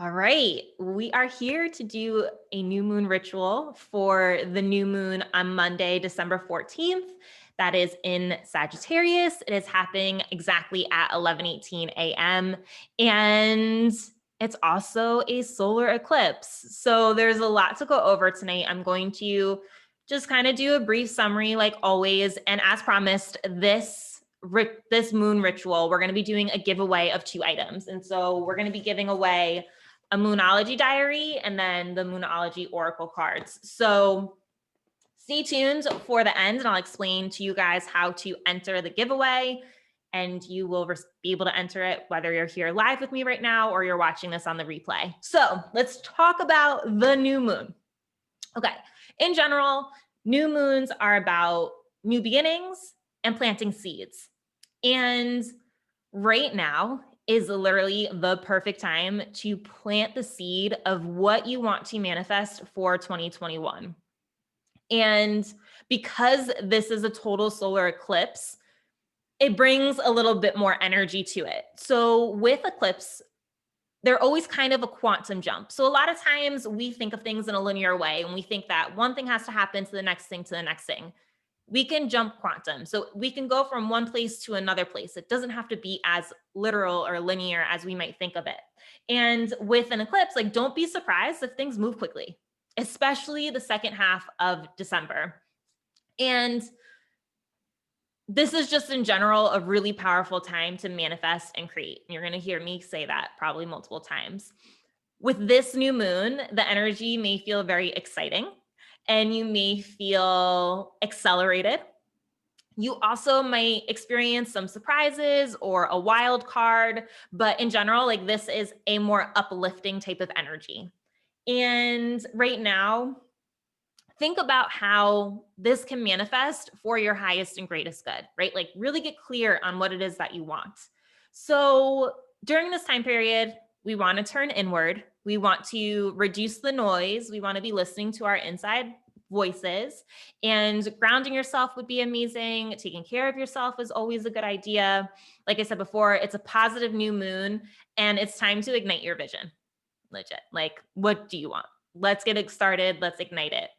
All right, we are here to do a new moon ritual for the new moon on Monday, December 14th. That is in Sagittarius. It is happening exactly at 11:18 a.m. And it's also a solar eclipse. So there's a lot to go over tonight. I'm going to just kind of do a brief summary like always. And as promised, this moon ritual, we're going to be doing a giveaway of 2 items. And so we're going to be giving away a Moonology diary and then the Moonology Oracle cards. So stay tuned for the end and I'll explain to you guys how to enter the giveaway, and you will be able to enter it whether you're here live with me right now or you're watching this on the replay. So let's talk about the new moon. Okay, in general, new moons are about new beginnings and planting seeds. And right now is literally the perfect time to plant the seed of what you want to manifest for 2021. And because this is a total solar eclipse, it brings a little bit more energy to it. So with eclipse, they're always kind of a quantum jump. So a lot of times we think of things in a linear way, and we think that one thing has to happen to the next thing to the next thing. We can jump quantum. So we can go from one place to another place. It doesn't have to be as literal or linear as we might think of it. And with an eclipse, like, don't be surprised if things move quickly, especially the second half of December. And this is just in general a really powerful time to manifest and create. You're going to hear me say that probably multiple times. With this new moon, the energy may feel very exciting and you may feel accelerated. You also might experience some surprises or a wild card, but in general, like, this is a more uplifting type of energy. And right now, think about how this can manifest for your highest and greatest good, right? Like, really get clear on what it is that you want. So during this time period, we want to turn inward. We want to reduce the noise. We want to be listening to our inside voices, and grounding yourself would be amazing. Taking care of yourself is always a good idea. Like I said before, it's a positive new moon and it's time to ignite your vision. Legit. Like, what do you want? Let's get it started. Let's ignite it.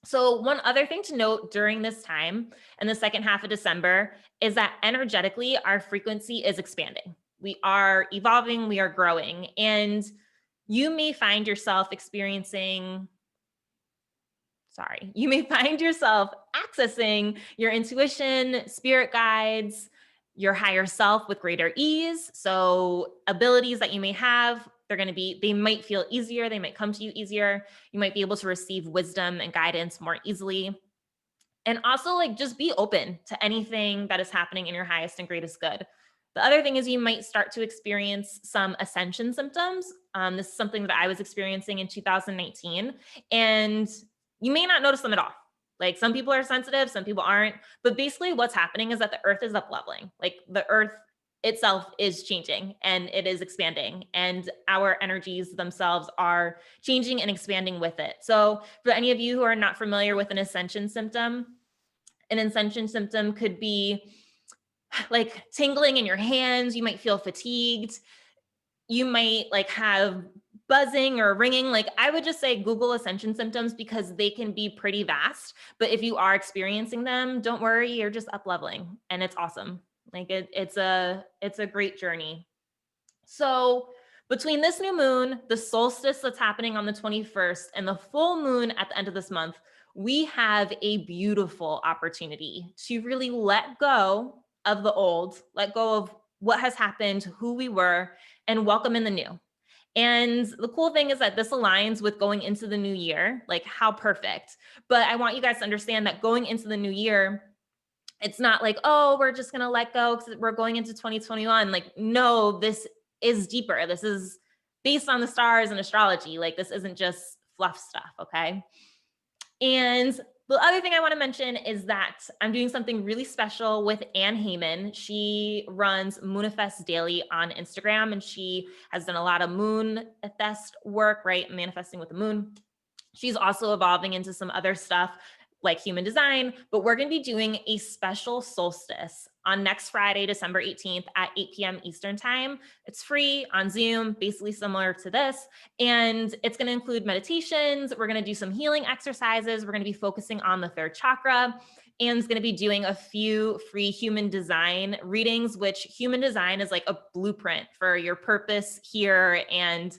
So one other thing to note during this time and the second half of December is that energetically, our frequency is expanding. We are evolving, we are growing, and you may find yourself accessing your intuition, spirit guides, your higher self with greater ease. So abilities that you may have, they might feel easier. They might come to you easier. You might be able to receive wisdom and guidance more easily. And also, like, just be open to anything that is happening in your highest and greatest good. The other thing is you might start to experience some ascension symptoms. This is something that I was experiencing in 2019, and you may not notice them at all. Like, some people are sensitive, some people aren't. But basically what's happening is that the earth is up leveling. Like, the earth itself is changing and it is expanding, and our energies themselves are changing and expanding with it. So for any of you who are not familiar with an ascension symptom could be like tingling in your hands. You might feel fatigued. You might like have buzzing or ringing. Like, I would just say Google ascension symptoms because they can be pretty vast. But if you are experiencing them, don't worry, you're just up leveling and it's awesome. Like, it's a great journey. So between this new moon, the solstice that's happening on the 21st, and the full moon at the end of this month, we have a beautiful opportunity to really let go of the old, let go of what has happened, who we were, and welcome in the new. And the cool thing is that this aligns with going into the new year. Like, how perfect. But I want you guys to understand that going into the new year, it's not like, oh, we're just going to let go because we're going into 2021. Like, no, this is deeper. This is based on the stars and astrology. Like, this isn't just fluff stuff. Okay. And the other thing I want to mention is that I'm doing something really special with Hayman. She runs Moonifest Daily on Instagram, and she has done a lot of Moonifest work, right? Manifesting with the moon. She's also evolving into some other stuff like human design, but we're going to be doing a special solstice on next Friday, December 18th at 8 p.m. Eastern time. It's free on Zoom, basically similar to this. And it's going to include meditations. We're going to do some healing exercises. We're going to be focusing on the third chakra, and it's going to be doing a few free human design readings, which human design is like a blueprint for your purpose here and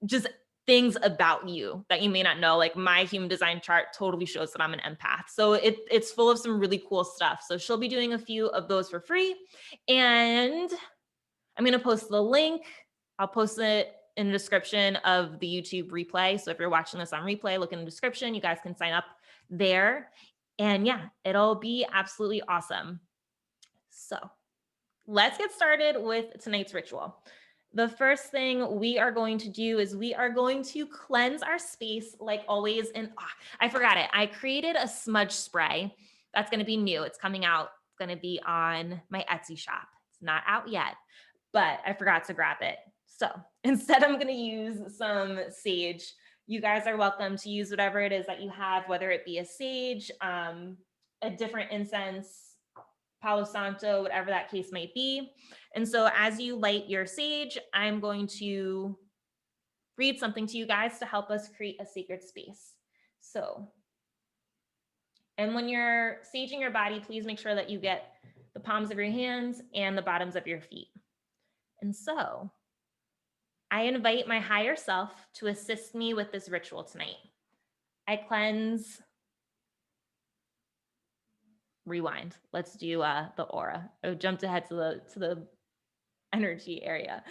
just things about you that you may not know. Like my human design chart totally shows that I'm an empath. So it's full of some really cool stuff. So she'll be doing a few of those for free. And I'm going to post the link. I'll post it in the description of the YouTube replay. So if you're watching this on replay, look in the description. You guys can sign up there. And yeah, it'll be absolutely awesome. So let's get started with tonight's ritual. The first thing we are going to do is we are going to cleanse our space like always. And I forgot it. I created a smudge spray. That's going to be new. It's coming out. It's going to be on my Etsy shop. It's not out yet, but I forgot to grab it. So instead, I'm going to use some sage. You guys are welcome to use whatever it is that you have, whether it be a sage, a different incense, Palo Santo, whatever that case might be. And so as you light your sage, I'm going to read something to you guys to help us create a sacred space. So, and when you're saging your body, please make sure that you get the palms of your hands and the bottoms of your feet. And so I invite my higher self to assist me with this ritual tonight. I cleanse. Rewind. Let's do the aura. I jumped ahead to the energy area.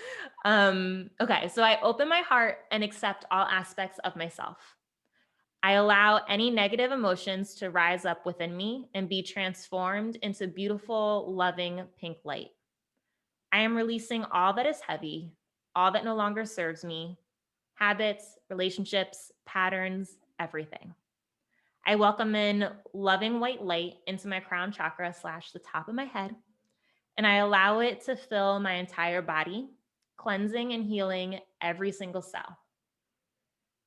Okay, so I open my heart and accept all aspects of myself. I allow any negative emotions to rise up within me and be transformed into beautiful, loving pink light. I am releasing all that is heavy, all that no longer serves me, habits, relationships, patterns, everything. I welcome in loving white light into my crown chakra / the top of my head, and I allow it to fill my entire body, cleansing and healing every single cell.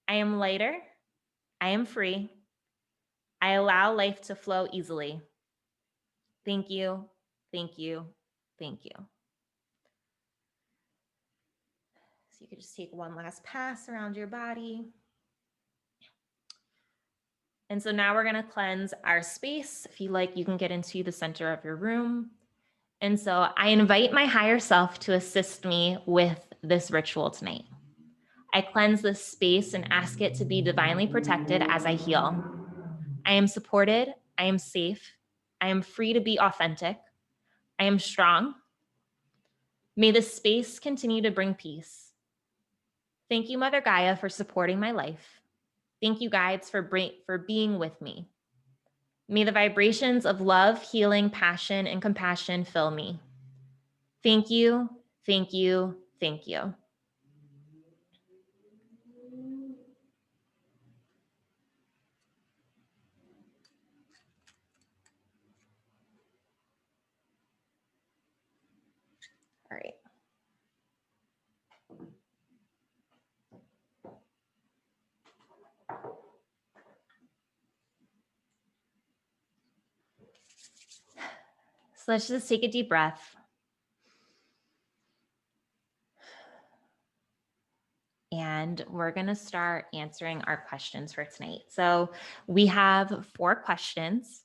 I am lighter. I am free. I allow life to flow easily. Thank you, thank you, thank you. So you could just take one last pass around your body. And so now we're going to cleanse our space. If you like, you can get into the center of your room. And so I invite my higher self to assist me with this ritual tonight. I cleanse this space and ask it to be divinely protected as I heal. I am supported. I am safe. I am free to be authentic. I am strong. May this space continue to bring peace. Thank you, Mother Gaia, for supporting my life. Thank you, guides, for being with me. May the vibrations of love, healing, passion, and compassion fill me. Thank you, thank you, thank you. All right. So let's just take a deep breath. And we're going to start answering our questions for tonight. So we have 4 questions.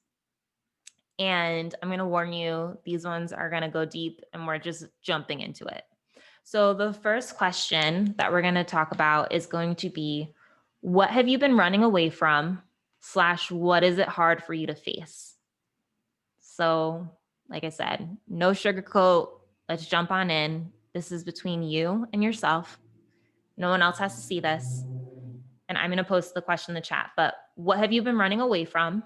And I'm going to warn you, these ones are going to go deep and we're just jumping into it. So the first question that we're going to talk about is going to be, what have you been running away from / what is it hard for you to face? So like I said, no sugarcoat. Let's jump on in. This is between you and yourself. No one else has to see this. And I'm going to post the question in the chat, but what have you been running away from?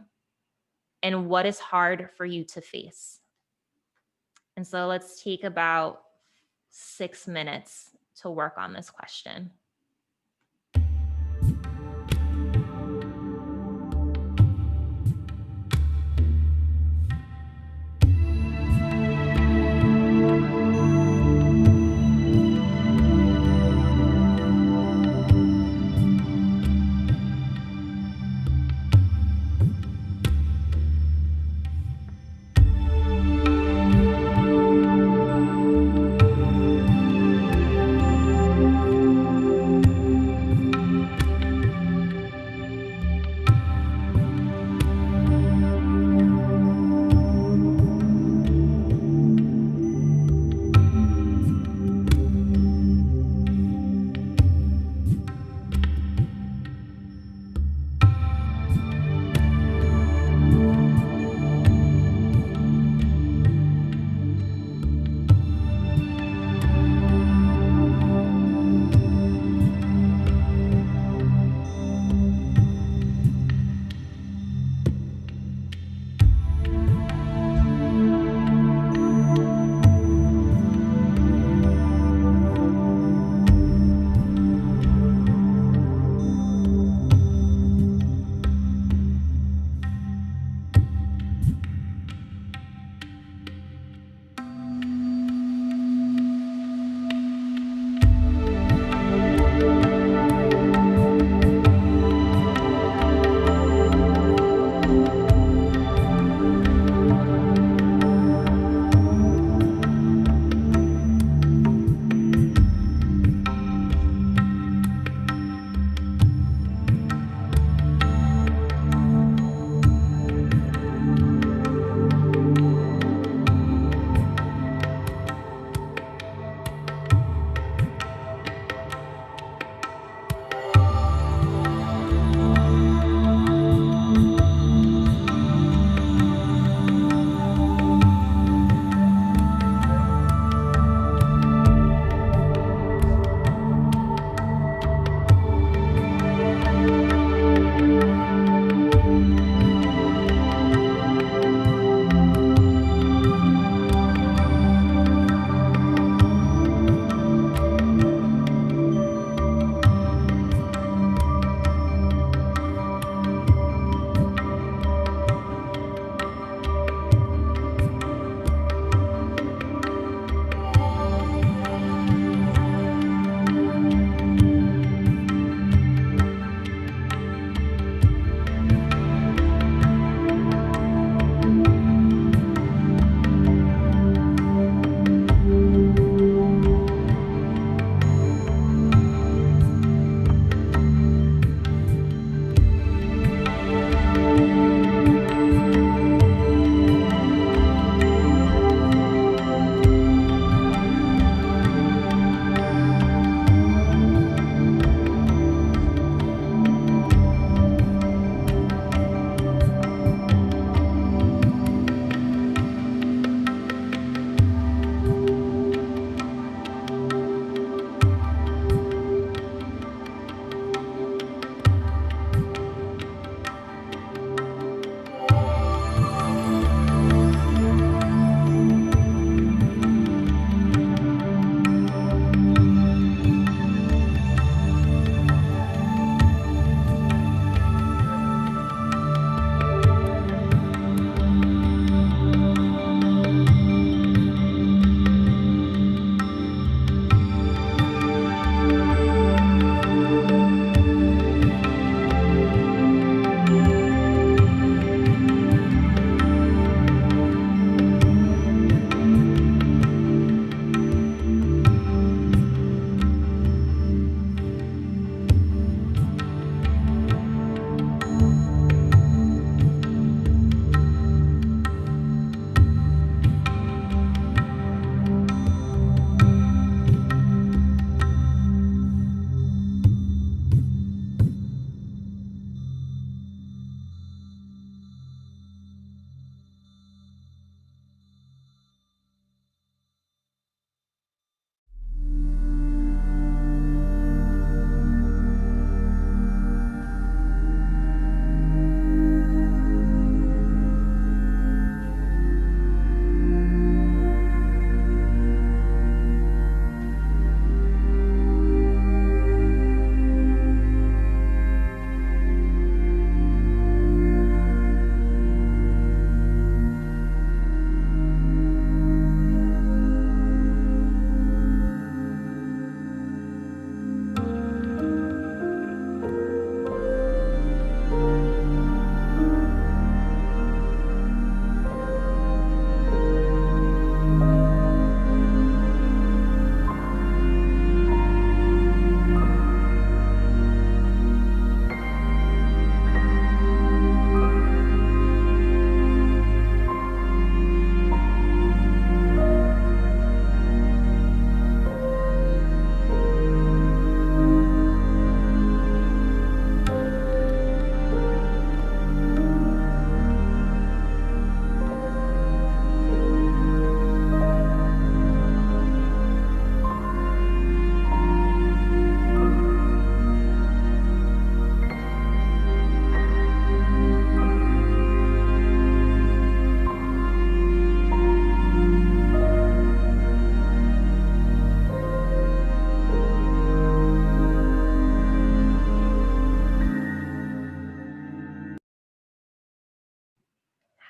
And what is hard for you to face? And so let's take about 6 minutes to work on this question.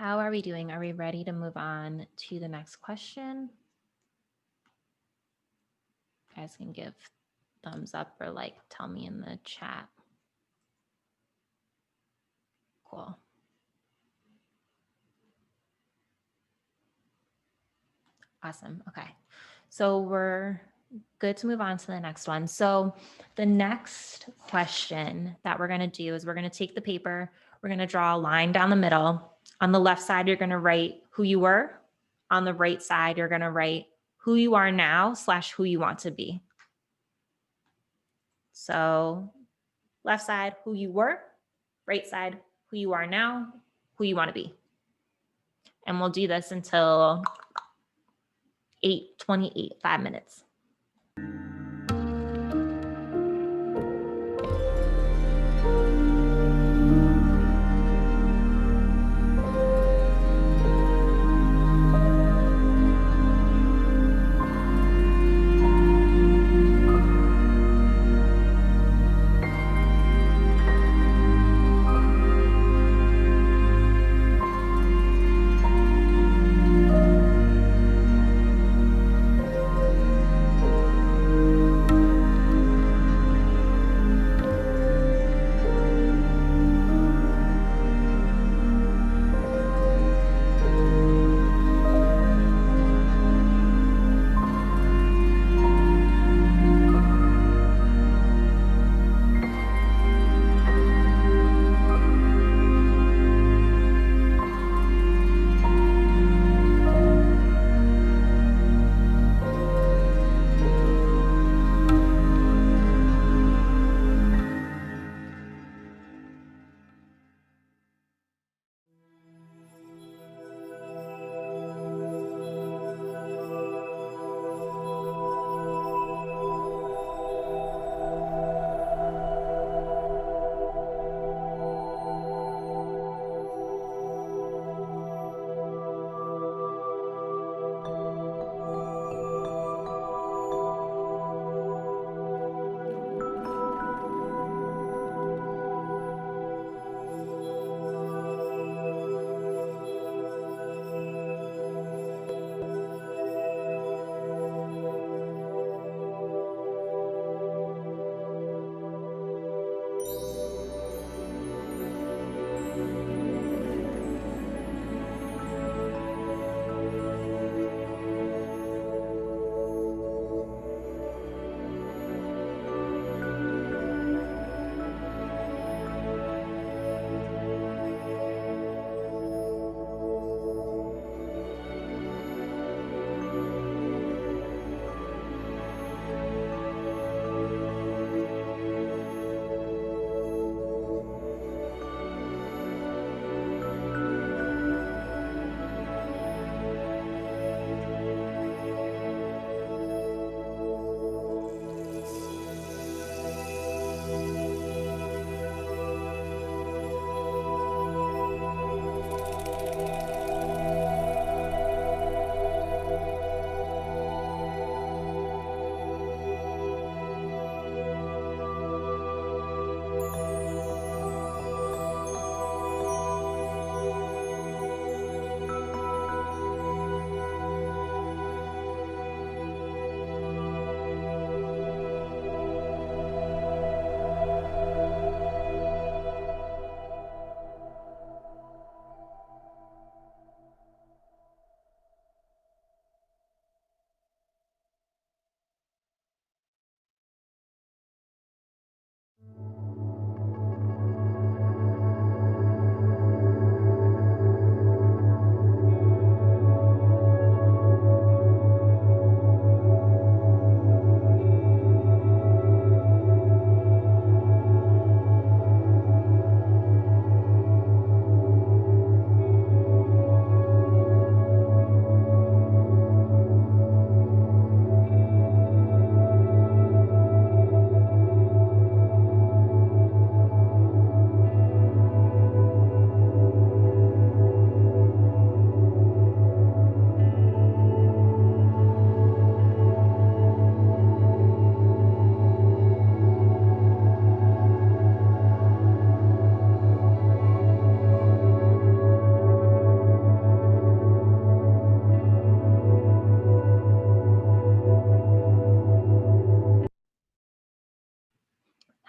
How are we doing? Are we ready to move on to the next question? You guys can give thumbs up or like tell me in the chat. Cool. Awesome. Okay. So we're good to move on to the next one. So the next question that we're going to do is we're going to take the paper, we're going to draw a line down the middle. On the left side, you're going to write who you were. On the right side, you're going to write who you are now / who you want to be. So left side, who you were. Right side, who you are now, who you want to be. And we'll do this until 8:28, 5 minutes.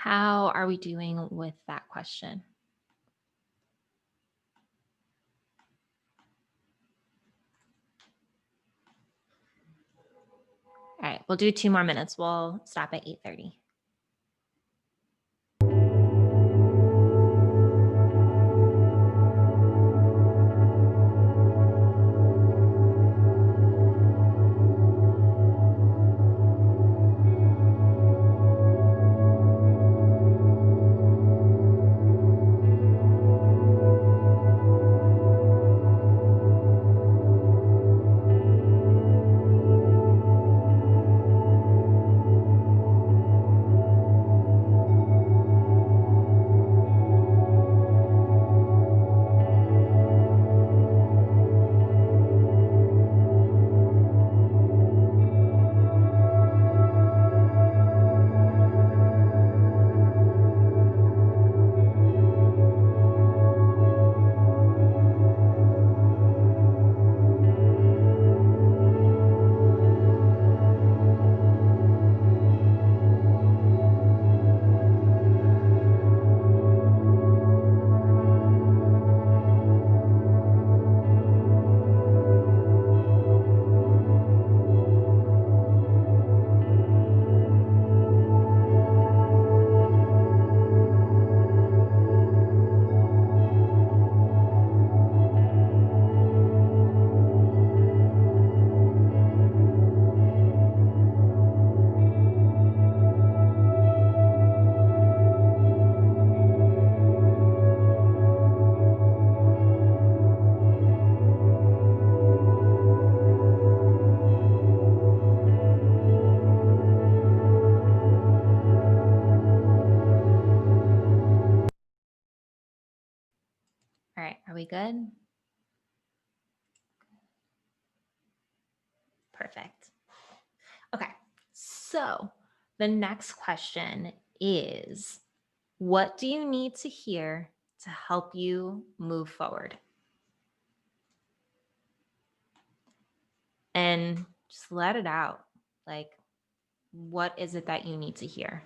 How are we doing with that question? All right, we'll do 2 more minutes. We'll stop at 8:30. All right, are we good? Perfect. Okay, so the next question is, what do you need to hear to help you move forward? And just let it out. Like, what is it that you need to hear?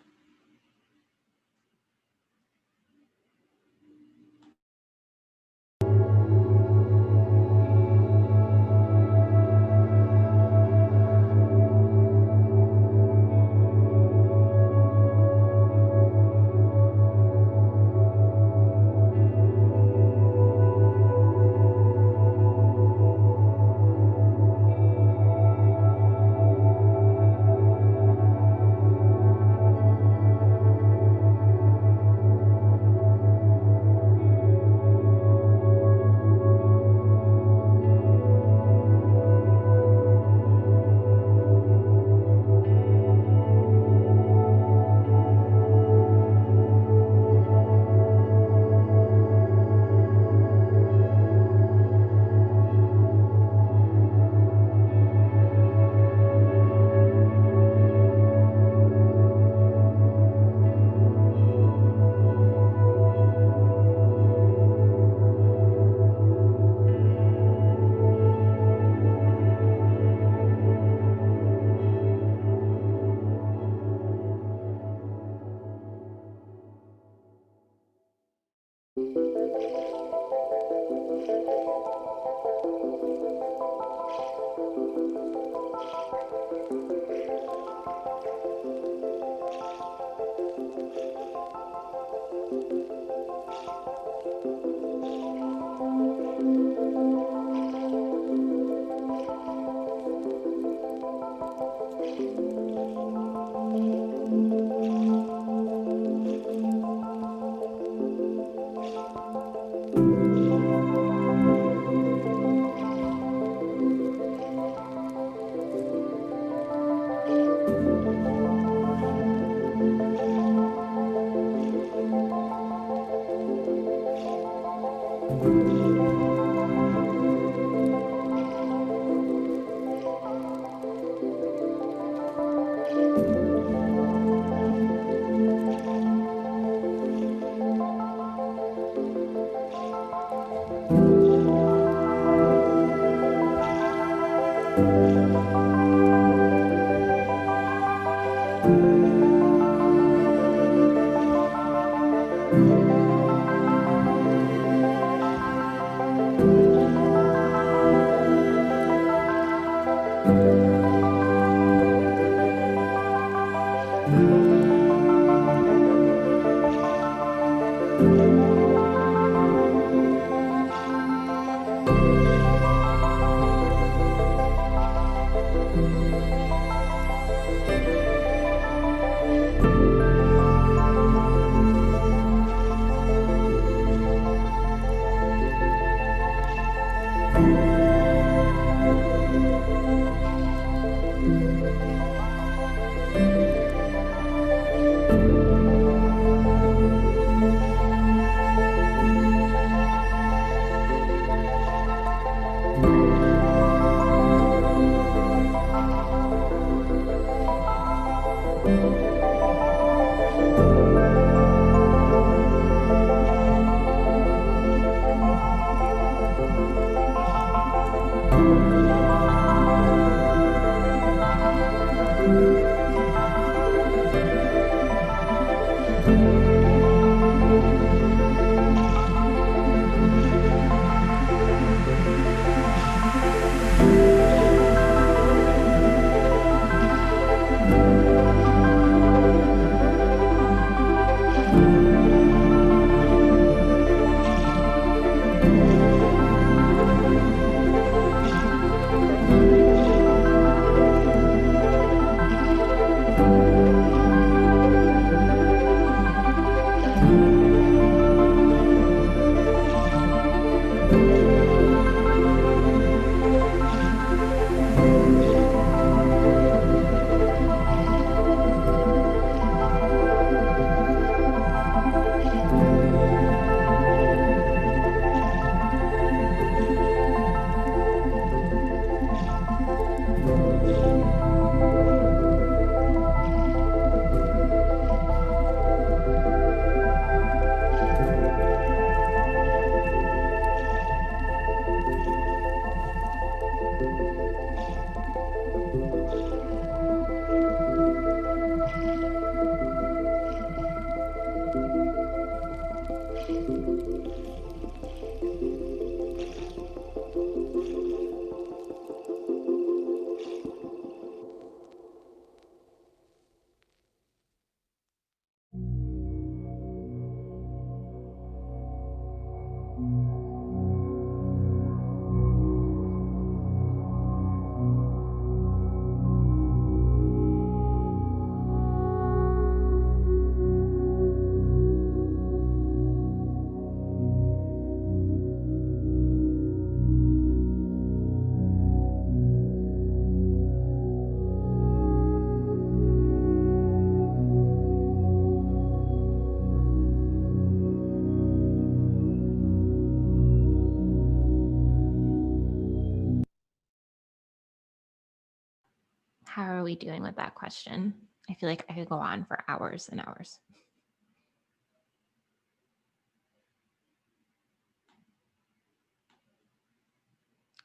How are we doing with that question? I feel like I could go on for hours and hours.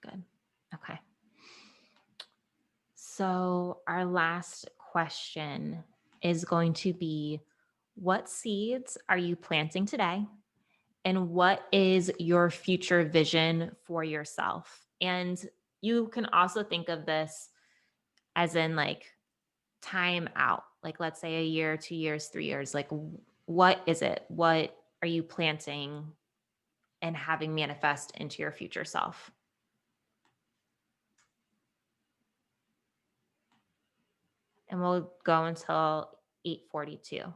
Good. Okay. So our last question is going to be, what seeds are you planting today? And what is your future vision for yourself? And you can also think of this as in like time out, like let's say a year, 2 years, 3 years, like what is it? What are you planting and having manifest into your future self? And we'll go until 8:42.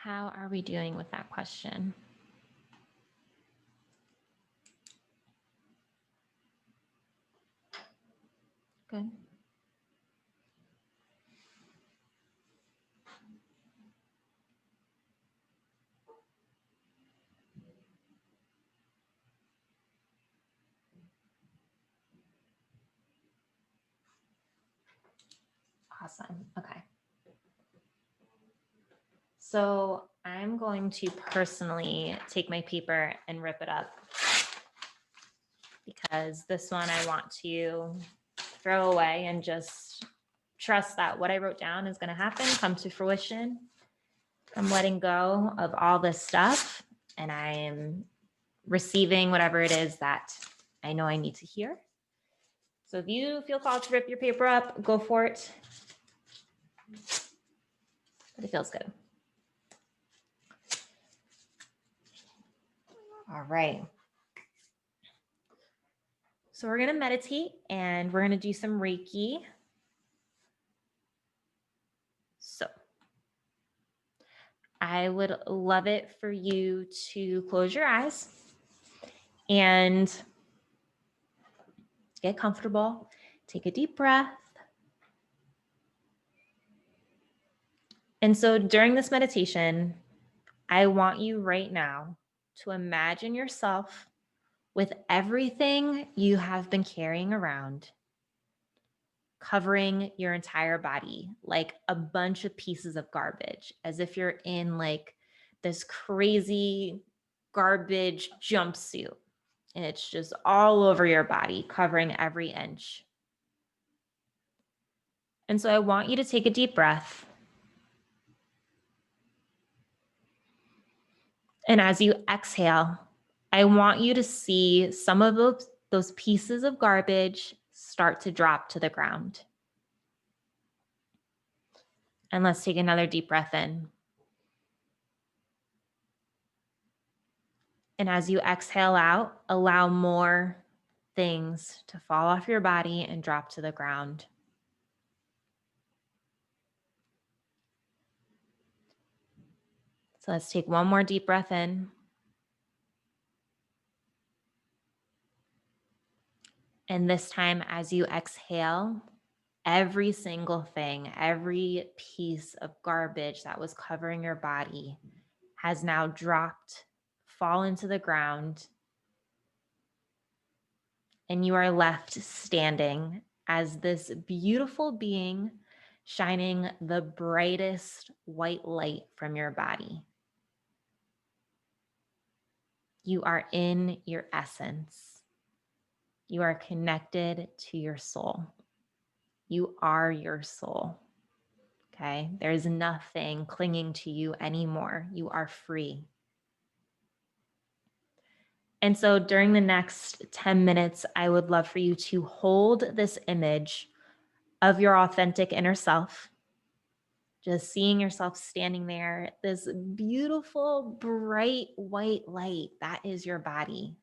How are we doing with that question? Good. Awesome. Okay. So I'm going to personally take my paper and rip it up, because this one I want to throw away and just trust that what I wrote down is going to happen, come to fruition. I'm letting go of all this stuff, and I am receiving whatever it is that I know I need to hear. So if you feel called to rip your paper up, go for it. But it feels good. All right. So we're going to meditate and we're going to do some Reiki. So I would love it for you to close your eyes and get comfortable. Take a deep breath. And so during this meditation, I want you right now to imagine yourself with everything you have been carrying around, covering your entire body, like a bunch of pieces of garbage, as if you're in like this crazy garbage jumpsuit, and it's just all over your body, covering every inch. And so I want you to take a deep breath. And as you exhale, I want you to see some of those pieces of garbage start to drop to the ground. And let's take another deep breath in. And as you exhale out, allow more things to fall off your body and drop to the ground. So let's take one more deep breath in. And this time, as you exhale, every single thing, every piece of garbage that was covering your body has now dropped, fallen to the ground, and you are left standing as this beautiful being shining the brightest white light from your body. You are in your essence. You are connected to your soul. You are your soul. Okay? There's nothing clinging to you anymore. You are free. And so during the next 10 minutes, I would love for you to hold this image of your authentic inner self. Just seeing yourself standing there, this beautiful, bright white light, that is your body.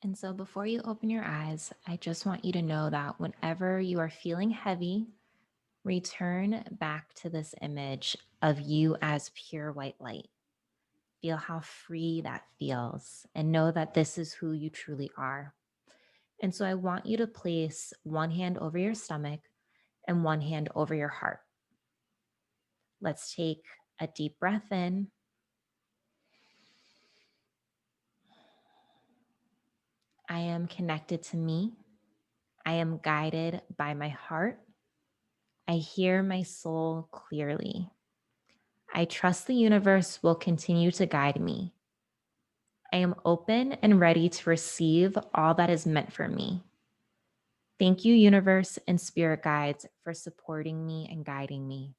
And so before you open your eyes, I just want you to know that whenever you are feeling heavy, return back to this image of you as pure white light. Feel how free that feels and know that this is who you truly are. And so I want you to place one hand over your stomach and one hand over your heart. Let's take a deep breath in. I am connected to me. I am guided by my heart. I hear my soul clearly. I trust the universe will continue to guide me. I am open and ready to receive all that is meant for me. Thank you, universe and spirit guides, for supporting me and guiding me.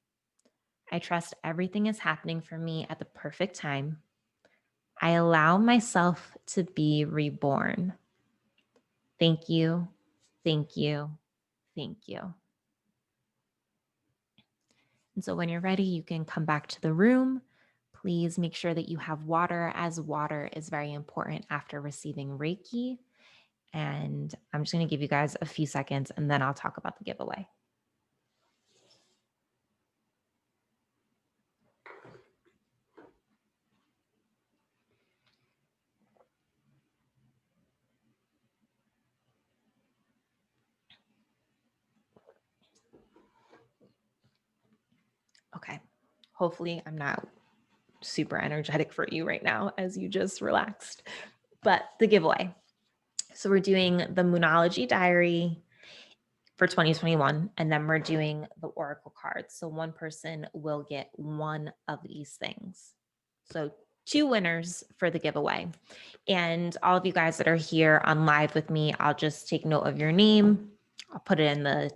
I trust everything is happening for me at the perfect time. I allow myself to be reborn. Thank you, thank you, thank you. And so when you're ready, you can come back to the room. Please make sure that you have water, as water is very important after receiving Reiki. And I'm just going to give you guys a few seconds and then I'll talk about the giveaway. Okay. Hopefully I'm not super energetic for you right now as you just relaxed. But the giveaway. So we're doing the Moonology Diary for 2021, and then we're doing the Oracle cards. So one person will get one of these things. So 2 winners for the giveaway. And all of you guys that are here on live with me, I'll just take note of your name. I'll put it in the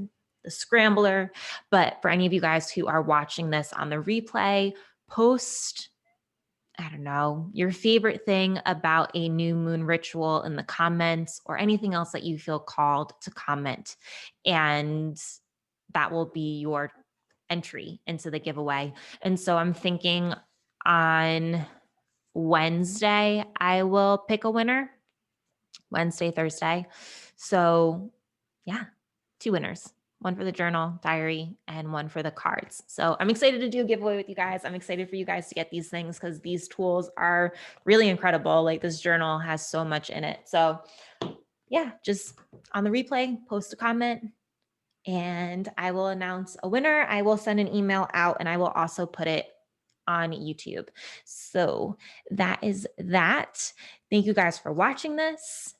scrambler. But for any of you guys who are watching this on the replay, post, I don't know, your favorite thing about a new moon ritual in the comments, or anything else that you feel called to comment. And that will be your entry into the giveaway. And so I'm thinking on Wednesday, I will pick a winner. Wednesday, Thursday. So yeah, 2 winners. One for the journal, diary, and one for the cards. So I'm excited to do a giveaway with you guys. I'm excited for you guys to get these things because these tools are really incredible. Like, this journal has so much in it. So yeah, just on the replay, post a comment and I will announce a winner. I will send an email out and I will also put it on YouTube. So that is that. Thank you guys for watching this.